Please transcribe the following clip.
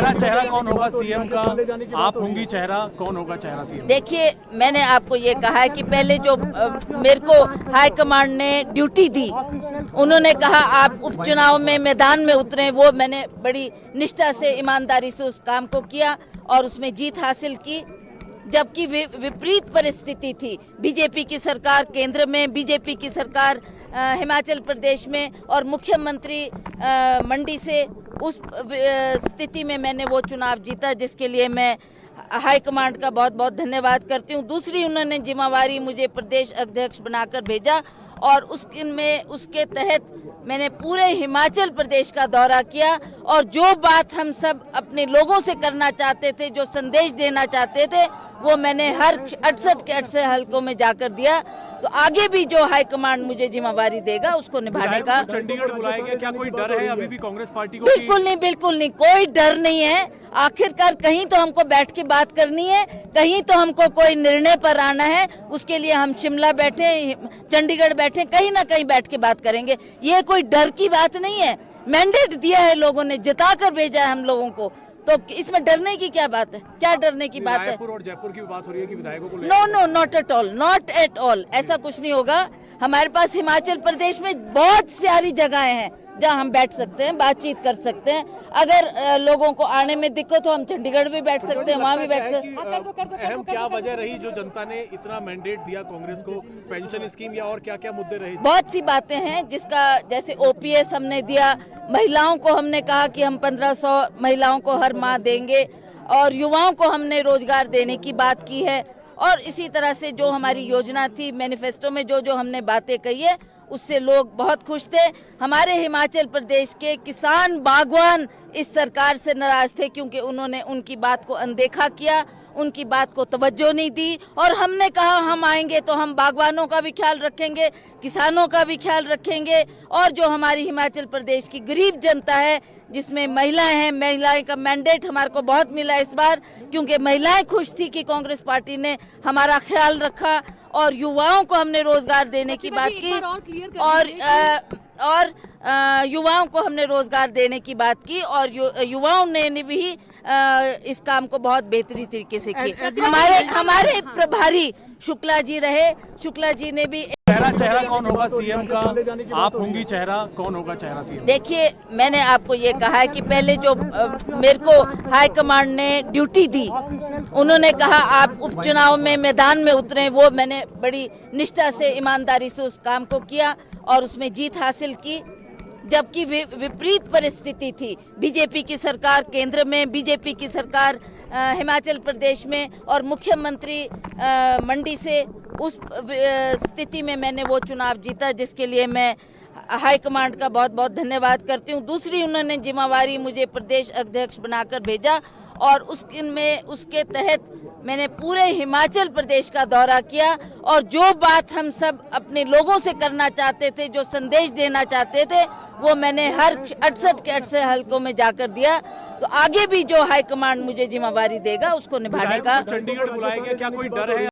पहला चेहरा कौन होगा सीएम का? आप होंगी चेहरा, कौन होगा चेहरा सीएम? देखिए, मैंने आपको ये कहा है कि पहले जो मेरे को हाईकमांड ने ड्यूटी दी, उन्होंने कहा आप उपचुनाव में मैदान में उतरे, वो मैंने बड़ी निष्ठा से ईमानदारी से उस काम को किया और उसमें जीत हासिल की। जबकि विपरीत परिस्थिति थी, बीजेपी की सरकार केंद्र में, बीजेपी की सरकार हिमाचल प्रदेश में और मुख्यमंत्री मंडी से, उस स्थिति में मैंने वो चुनाव जीता, जिसके लिए मैं हाईकमांड का बहुत बहुत धन्यवाद करती हूँ। दूसरी, उन्होंने जिम्मेवारी मुझे प्रदेश अध्यक्ष बनाकर भेजा और उसके तहत मैंने पूरे हिमाचल प्रदेश का दौरा किया और जो बात हम सब अपने लोगों से करना चाहते थे, जो संदेश देना चाहते थे, वो मैंने हर 68 के 68 हलकों में जाकर दिया। तो आगे भी जो हाईकमांड मुझे जिम्मेवारी देगा उसको निभाने का। चंडीगढ़ बुलाया गया, क्या कोई डर है अभी भी कांग्रेस पार्टी को? बिल्कुल नहीं, बिल्कुल नहीं, कोई डर नहीं है। आखिरकार कहीं तो हमको बैठ के बात करनी है, कहीं तो हमको कोई निर्णय पर आना है। उसके लिए हम शिमला बैठे, चंडीगढ़ बैठे, कहीं ना कहीं बैठ के बात करेंगे। ये कोई डर की बात नहीं है। मैंडेट दिया है लोगों ने, जिता कर भेजा है हम लोगों को, तो इसमें डरने की क्या बात है? क्या डरने की बात है? रायपुर और जयपुर की बात हो रही है कि विधायकों को no no, not at all, not at all, ऐसा कुछ नहीं होगा। हमारे पास हिमाचल प्रदेश में बहुत सारी जगहें हैं जहां हम बैठ सकते हैं, बातचीत कर सकते हैं। अगर लोगों को आने में दिक्कत हो, हम चंडीगढ़ भी बैठ सकते हैं, वहां भी बैठ सकते हैं। अहम क्या वजह रही जो जनता ने इतना मैंडेट दिया कांग्रेस को? पेंशन स्कीम या और क्या क्या मुद्दे रहे? बहुत सी बातें हैं, जिसका जैसे ओपीएस हमने दिया, महिलाओं को हमने कहा कि हम 1500 महिलाओं को हर माह देंगे और युवाओं को हमने रोजगार देने की बात की है। और इसी तरह से जो हमारी योजना थी, मैनिफेस्टो में जो जो हमने बातें कही है, उससे लोग बहुत खुश थे। हमारे हिमाचल प्रदेश के किसान बागवान इस सरकार से नाराज थे क्योंकि उन्होंने उनकी बात को अनदेखा किया, उनकी बात को तवज्जो नहीं दी। और हमने कहा हम आएंगे तो हम बागवानों का भी ख्याल रखेंगे, किसानों का भी ख्याल रखेंगे और जो हमारी हिमाचल प्रदेश की गरीब जनता है, जिसमें महिलाएं हैं, महिलाएं का मैंडेट हमारे को बहुत मिला इस बार, क्योंकि महिलाएं खुश थी कि कांग्रेस पार्टी ने हमारा ख्याल रखा। और युवाओं को हमने रोजगार देने की बात की और युवाओं को हमने रोजगार देने की बात की और युवाओं ने भी इस काम को बहुत बेहतरीन तरीके से की। हमारे प्रभारी शुक्ला जी रहे, शुक्ला जी ने भी। पहला चेहरा कौन होगा सीएम का? आप होंगी चेहरा, कौन होगा चेहरा सीएम? देखिए, मैंने आपको ये कहा है कि पहले जो मेरे को हाईकमांड ने ड्यूटी दी, उन्होंने कहा आप उपचुनाव में मैदान में उतरे, वो मैंने बड़ी निष्ठा से ईमानदारी से उस काम को किया और उसमें जीत हासिल की। जबकि विपरीत परिस्थिति थी, बीजेपी की सरकार केंद्र में, बीजेपी की सरकार हिमाचल प्रदेश में और मुख्यमंत्री मंडी से, उस स्थिति में मैंने वो चुनाव जीता, जिसके लिए मैं हाईकमांड का बहुत बहुत धन्यवाद करती हूँ। दूसरी, उन्होंने जिम्मेवारी मुझे प्रदेश अध्यक्ष बनाकर भेजा और उसके तहत मैंने पूरे हिमाचल प्रदेश का दौरा किया और जो बात हम सब अपने लोगों से करना चाहते थे, जो संदेश देना चाहते थे, वो मैंने हर 68 के 68 हलकों में जाकर दिया। तो आगे भी जो हाईकमांड मुझे जिम्मेवारी देगा उसको निभाने का। चंडीगढ़ बुलाया गया, क्या कोई डर है?